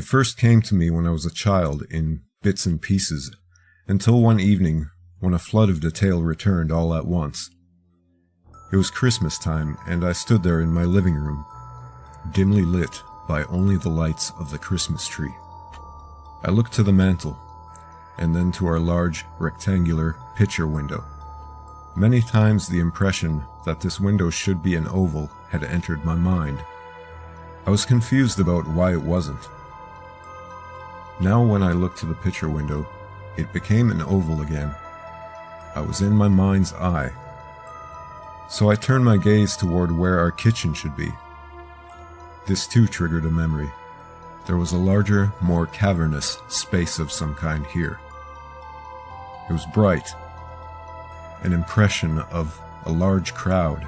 It first came to me when I was a child in bits and pieces, until one evening when a flood of detail returned all at once. It was Christmas time, and I stood there in my living room, dimly lit by only the lights of the Christmas tree. I looked to the mantel, and then to our large, rectangular picture window. Many times the impression that this window should be an oval had entered my mind. I was confused about why it wasn't. Now when I looked to the picture window, it became an oval again. I was in my mind's eye. So I turned my gaze toward where our kitchen should be. This too triggered a memory. There was a larger, more cavernous space of some kind here. It was bright, an impression of a large crowd.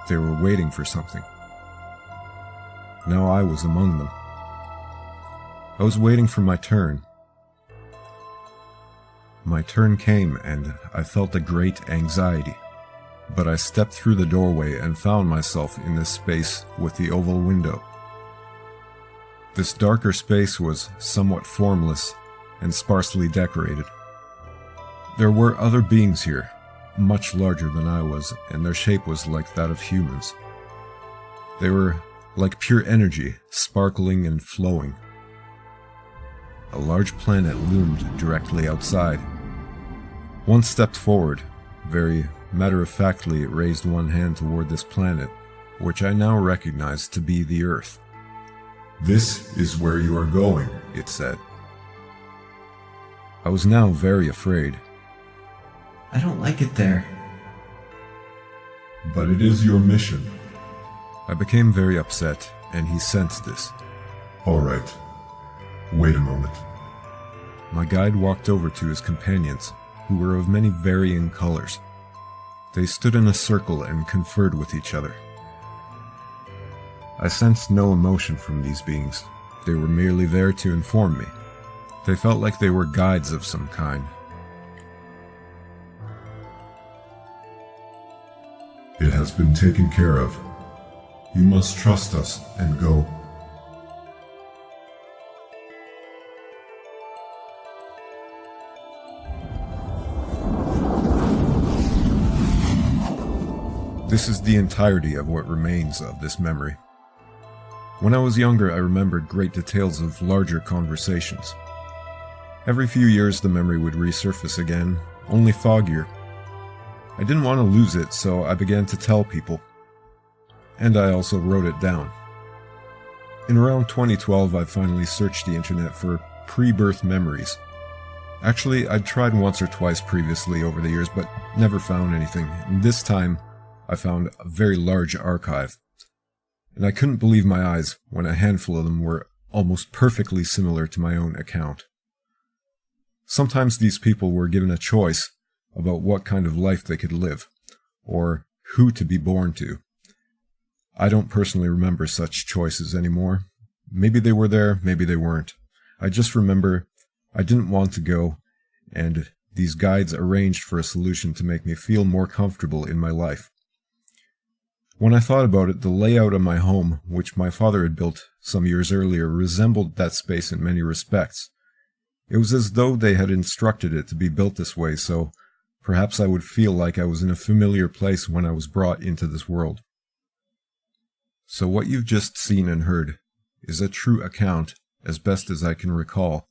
They were waiting for something. Now I was among them. I was waiting for my turn. My turn came, and I felt a great anxiety. But I stepped through the doorway and found myself in this space with the oval window. This darker space was somewhat formless and sparsely decorated. There were other beings here, much larger than I was, and their shape was like that of humans. They were like pure energy, sparkling and flowing. A large planet loomed directly outside. One stepped forward, very matter-of-factly raised one hand toward this planet, which I now recognized to be the Earth. "This is where you are going," it said. I was now very afraid. "I don't like it there." "But it is your mission." I became very upset, and he sensed this. "All right. Wait a moment." My guide walked over to his companions, who were of many varying colors. They stood in a circle and conferred with each other. I sensed no emotion from these beings. They were merely there to inform me. They felt like they were guides of some kind. "It has been taken care of. You must trust us and go." This is the entirety of what remains of this memory. When I was younger, I remembered great details of larger conversations. Every few years the memory would resurface again, only foggier. I didn't want to lose it, so I began to tell people. And I also wrote it down. In around 2012, I finally searched the internet for pre-birth memories. Actually, I'd tried once or twice previously over the years, but never found anything. And this time, I found a very large archive, and I couldn't believe my eyes when a handful of them were almost perfectly similar to my own account. Sometimes these people were given a choice about what kind of life they could live, or who to be born to. I don't personally remember such choices anymore. Maybe they were there, maybe they weren't. I just remember I didn't want to go, and these guides arranged for a solution to make me feel more comfortable in my life. When I thought about it, the layout of my home, which my father had built some years earlier, resembled that space in many respects. It was as though they had instructed it to be built this way, so perhaps I would feel like I was in a familiar place when I was brought into this world. So what you've just seen and heard is a true account, as best as I can recall,